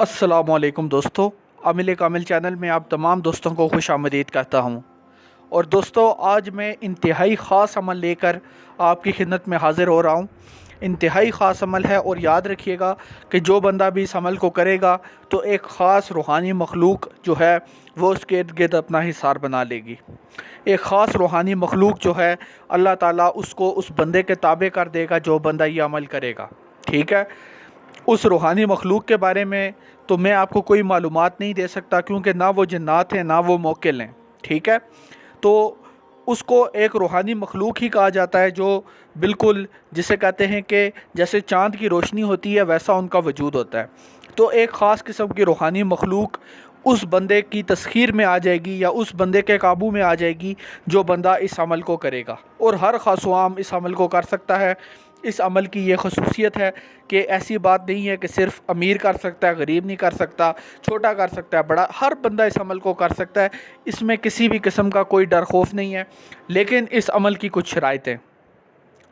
अस्सलामुअलैकुम दोस्तों, आमिल कामिल चैनल में आप तमाम दोस्तों को खुश आमदीद कहता हूँ। और दोस्तों, आज मैं इंतहाई ख़ास अमल लेकर आपकी खिदमत में हाज़िर हो रहा हूँ। इंतहाई ख़ास अमल है और याद रखिएगा कि जो बंदा भी इस अमल को करेगा तो एक ख़ास रूहानी मखलूक जो है वो उसके इर्द गिर्द अपना हिसार बना लेगी। एक ख़ास रूहानी मखलूक जो है अल्लाह ताला उसको उस बंदे के ताबे कर देगा जो बंदा ये अमल करेगा। ठीक है, उस रूहानी मखलूक के बारे में तो मैं आपको कोई मालूमात नहीं दे सकता, क्योंकि ना वो जन्नात हैं ना वो मोक्किल हैं। ठीक है, तो उसको एक रूहानी मखलूक ही कहा जाता है जो बिल्कुल जिसे कहते हैं कि जैसे चाँद की रोशनी होती है वैसा उनका वजूद होता है। तो एक ख़ास किस्म की रूहानी मखलूक उस बंदे की तस्खीर में आ जाएगी या उस बंदे के काबू में आ जाएगी जो बंदा इस अमल को करेगा। और हर ख़ास-ओ-आम इस अमल को कर सकता है। इस अमल की ये खसूसियत है कि ऐसी बात नहीं है कि सिर्फ़ अमीर कर सकता है, गरीब नहीं कर सकता, छोटा कर सकता है, बड़ा, हर बंदा इस अमल को कर सकता है। इसमें किसी भी किस्म का कोई डर खौफ नहीं है। लेकिन इस अमल की कुछ शराइतें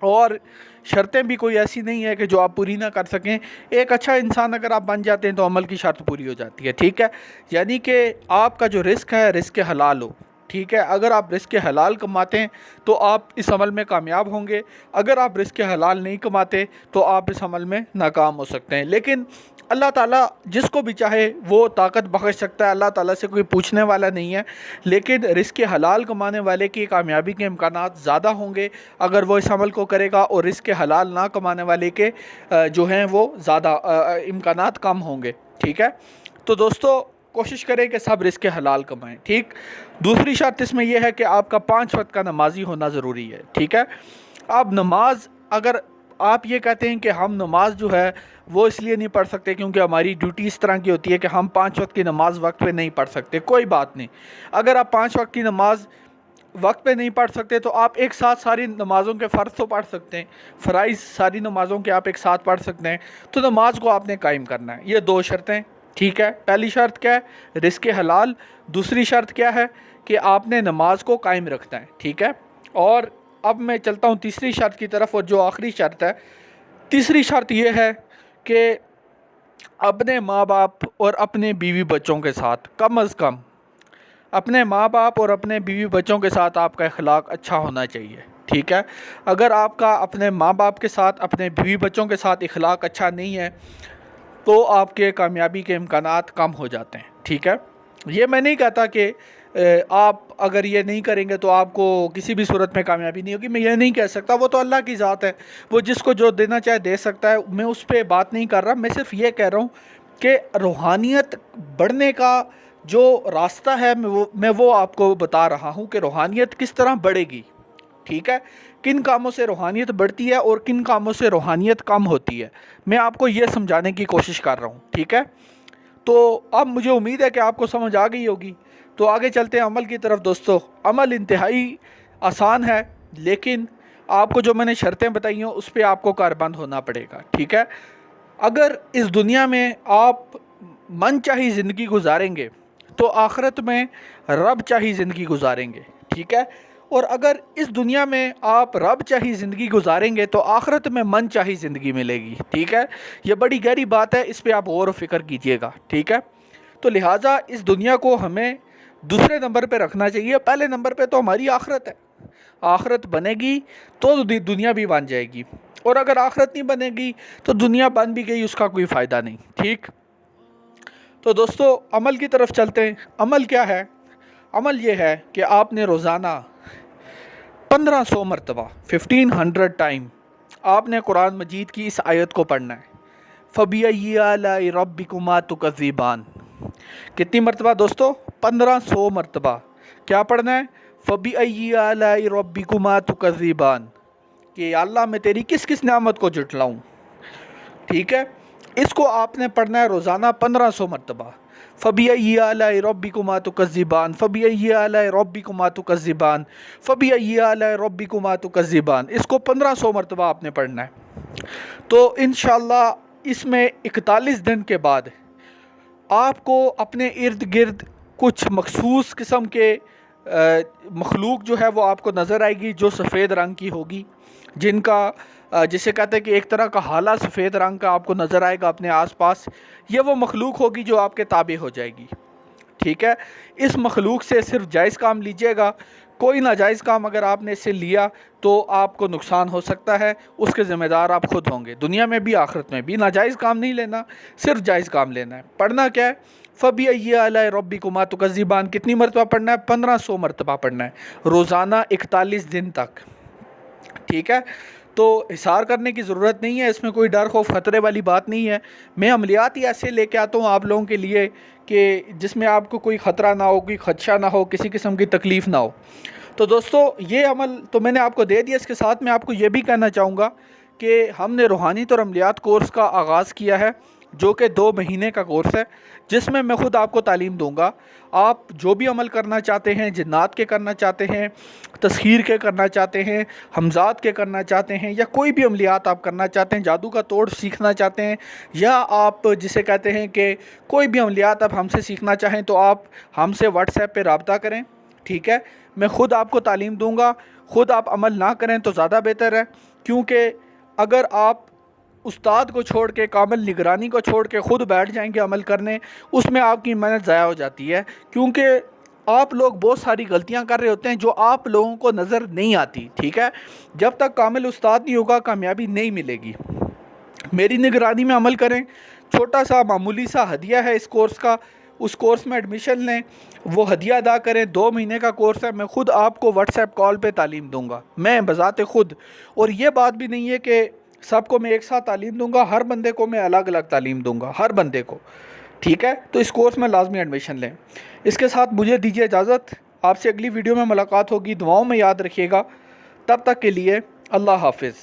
और शर्तें भी कोई ऐसी नहीं है कि जो आप पूरी ना कर सकें। एक अच्छा इंसान अगर आप बन जाते हैं तो अमल की शर्त पूरी हो जाती है। ठीक है, यानी कि आपका जो रिस्क है रिस्क हलाल हो। ठीक है, अगर आप रिस्क हलाल कमाते हैं तो आप इस अमल में कामयाब होंगे। अगर आप रिस्क हलाल नहीं कमाते तो आप इस अमल में नाकाम हो सकते हैं। लेकिन अल्लाह ताला जिसको भी चाहे वो ताकत बख्श सकता है। अल्लाह ताला से कोई पूछने वाला नहीं है। लेकिन रिस्क हलाल कमाने वाले की कामयाबी के इम्कानात ज़्यादा होंगे अगर वो इस अमल को करेगा, और रिस्क हलाल ना कमाने वाले के जो हैं वो ज़्यादा इम्कानात कम होंगे। ठीक है, तो दोस्तों कोशिश करें कि सब रिस्क हलाल कमाएं। ठीक, दूसरी शर्त इसमें यह है कि आपका 5 वक्त का नमाजी होना ज़रूरी है। ठीक है, आप नमाज, अगर आप ये कहते हैं कि हम नमाज जो है वो इसलिए नहीं पढ़ सकते क्योंकि हमारी ड्यूटी इस तरह की होती है कि हम 5 वक्त की नमाज़ वक्त पे नहीं पढ़ सकते, कोई बात नहीं। अगर आप 5 वक्त की नमाज वक्त पे नहीं पढ़ सकते तो आप एक साथ सारी नमाज़ों के फ़र्ज़ तो पढ़ सकते हैं। फ़राइज़ सारी नमाज़ों के आप एक साथ पढ़ सकते हैं। तो नमाज को आपने कायम करना है। ये 2 शर्तें। ठीक है, पहली शर्त क्या है? रिस्क हलाल। दूसरी शर्त क्या है कि आपने नमाज को कायम रखना है। ठीक है, और अब मैं चलता हूँ तीसरी शर्त की तरफ, और जो आखिरी शर्त है, तीसरी शर्त यह है कि अपने माँ बाप और अपने बीवी बच्चों के साथ कम अज़ कम अपने माँ बाप और अपने बीवी बच्चों के साथ आपका अखलाक अच्छा होना चाहिए। ठीक है, अगर आपका अपने माँ बाप के साथ, अपने बीवी बच्चों के साथ अखलाक अच्छा नहीं है तो आपके कामयाबी के इम्कानात कम हो जाते हैं। ठीक है, ये मैं नहीं कहता कि आप अगर ये नहीं करेंगे तो आपको किसी भी सूरत में कामयाबी नहीं होगी, मैं ये नहीं कह सकता। वो तो अल्लाह की ज़ात है, वो जिसको जो देना चाहे दे सकता है। मैं उस पर बात नहीं कर रहा, मैं सिर्फ ये कह रहा हूँ कि रूहानियत बढ़ने का जो रास्ता है मैं वो आपको बता रहा हूँ कि रूहानियत किस तरह बढ़ेगी। ठीक है, किन कामों से रूहानियत बढ़ती है और किन कामों से रूहानियत कम होती है, मैं आपको ये समझाने की कोशिश कर रहा हूँ। ठीक है, तो अब मुझे उम्मीद है कि आपको समझ आ गई होगी। तो आगे चलते हैं अमल की तरफ। दोस्तों, अमल इंतहाई आसान है, लेकिन आपको जो मैंने शर्तें बताई हैं उस पर आपको कारबंद होना पड़ेगा। ठीक है, अगर इस दुनिया में आप मन चाही ज़िंदगी गुजारेंगे तो आखिरत में रब चाही ज़िंदगी गुजारेंगे। ठीक है, और अगर इस दुनिया में आप रब चाही ज़िंदगी गुजारेंगे तो आखिरत में मन चाही ज़िंदगी मिलेगी। ठीक है, ये बड़ी गहरी बात है, इस पे आप गौर व फिक्र कीजिएगा। ठीक है, तो लिहाजा इस दुनिया को हमें दूसरे नंबर पे रखना चाहिए। पहले नंबर पे तो हमारी आखिरत है। आखिरत बनेगी तो दुनिया भी बन जाएगी, और अगर आखिरत नहीं बनेगी तो दुनिया बन भी गई, उसका कोई फ़ायदा नहीं। ठीक, तो दोस्तों अमल की तरफ चलते हैं। अमल क्या है? अमल ये है कि आपने रोज़ाना 1500 मरतबा 1500 टाइम आपने कुरान मजीद की इस आयत को पढ़ना है, फ़बिअय्यि आलाइ रब्बिकुमा तुकज़्ज़िबान। कितनी मरतबा दोस्तों? 1500 मरतबा। क्या पढ़ना है? फ़बिअय्यि आलाइ रब्बिकुमा तुकज़्ज़िबान, कि अल्लाह मैं तेरी किस किस नेमत को जुटलाऊँ। ठीक है, इसको आपने पढ़ना है रोज़ाना 1500 मरतबा। फ़बिअय्यि आलाइ रब्बिकुमा तुकज़्ज़िबान, फ़बिअय्यि आलाइ रब्बिकुमा तुकज़्ज़िबान, फ़बिअय्यि आलाइ रब्बिकुमा तुकज़्ज़िबान। इसको 1500 मरतबा आपने पढ़ना है। तो इंशाअल्लाह इसमें 41 दिन के बाद आपको अपने इर्द गिर्द कुछ मखसूस किस्म के मखलूक जो है वो आपको नज़र आएगी जो सफ़ेद रंग की होगी, जिनका जिसे कहते हैं कि एक तरह का हाला सफ़ेद रंग का आपको नज़र आएगा अपने आसपास। ये वो मखलूक होगी जो आपके ताबे हो जाएगी। ठीक है, इस मखलूक से सिर्फ जायज़ काम लीजिएगा। कोई नाजायज़ काम अगर आपने इससे लिया तो आपको नुकसान हो सकता है, उसके ज़िम्मेदार आप खुद होंगे, दुनिया में भी आखिरत में भी। नाजायज़ काम नहीं लेना, सिर्फ जायज़ काम लेना है। पढ़ना क्या है, फ़बी आला रब्बिकुमा तुकज़्ज़िबान, कितनी मरतबा पढ़ना है? 1500 मरतबा पढ़ना है रोज़ाना 41 दिन तक। ठीक है, तो हिसार करने की ज़रूरत नहीं है, इसमें कोई डर खौफ ख़तरे वाली बात नहीं है। मैं अमलियात ही ऐसे लेके आता हूँ आप लोगों के लिए कि जिसमें आपको कोई ख़तरा ना हो, कोई खदशा ना हो, किसी किस्म की तकलीफ़ ना हो। तो दोस्तों ये अमल तो मैंने आपको दे दिया। इसके साथ मैं आपको ये भी कहना चाहूँगा कि हमने रूहानियत और अमलियात कोर्स का आगाज़ किया है, जो कि 2 महीने का कोर्स है, जिसमें मैं ख़ुद आपको तालीम दूंगा। आप जो भी अमल करना चाहते हैं, जिन्नात के करना चाहते हैं, तस्खीर के करना चाहते हैं, हमजात के करना चाहते हैं, या कोई भी अमलियात आप करना चाहते हैं, जादू का तोड़ सीखना चाहते हैं, या आप जिसे कहते हैं कि कोई भी अमलियात आप हमसे सीखना चाहें, तो आप हमसे व्हाट्सएप पे रब्ता करें। ठीक है, मैं ख़ुद आपको तालीम दूंगा। ख़ुद आप अमल ना करें तो ज़्यादा बेहतर है, क्योंकि अगर आप उस्ताद को छोड़ के, कामिल निगरानी को छोड़ के ख़ुद बैठ जाएंगे अमल करने, उसमें आपकी मेहनत ज़ाया हो जाती है। क्योंकि आप लोग बहुत सारी गलतियां कर रहे होते हैं जो आप लोगों को नज़र नहीं आती। ठीक है, जब तक कामिल उस्ताद नहीं होगा कामयाबी नहीं मिलेगी। मेरी निगरानी में अमल करें, छोटा सा मामूली सा हदिया है इस कोर्स का, उस कोर्स में एडमिशन लें, वो हदिया अदा करें। 2 महीने का कोर्स है, मैं ख़ुद आपको व्हाट्सएप कॉल पे तालीम दूंगा, मैं बज़ाते ख़ुद। और ये बात भी नहीं है कि सबको मैं एक साथ तालीम दूंगा, हर बंदे को मैं अलग अलग तालीम दूंगा, हर बंदे को। ठीक है, तो इस कोर्स में लाजमी एडमिशन लें। इसके साथ मुझे दीजिए इजाज़त, आपसे अगली वीडियो में मुलाकात होगी। दुआओं में याद रखिएगा। तब तक के लिए अल्लाह हाफिज़।